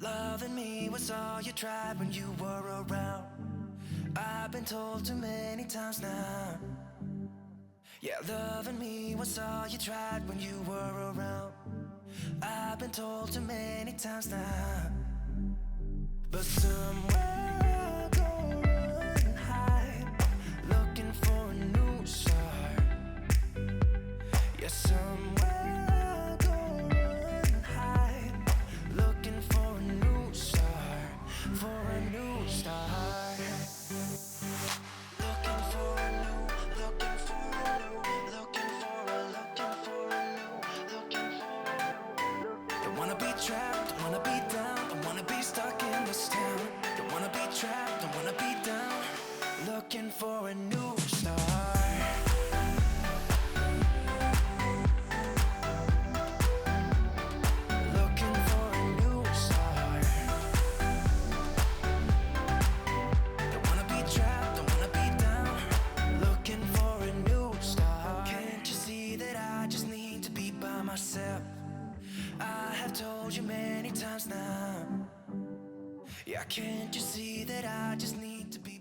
Loving me was all you tried when you were around. I've been told too many times now. Yeah, loving me was all you tried when you were around. I've been told too many times now. But somewhere I go run and hide, looking for a new start. Yeah, somewhere I go run and hide, looking for a new start, for a new start. Looking for a new, looking for a new, looking for a new, looking for a new. Don't wanna be trapped, don't wanna be down, don't wanna be stuck in this town. Don't wanna be trapped, don't wanna be down, looking for a new start. Looking for a new start. Don't wanna be trapped, don't wanna be down, looking for a new start. Can't you see that I just need to be by myself? I have told you many times now. Yeah, can't you see that I just need to be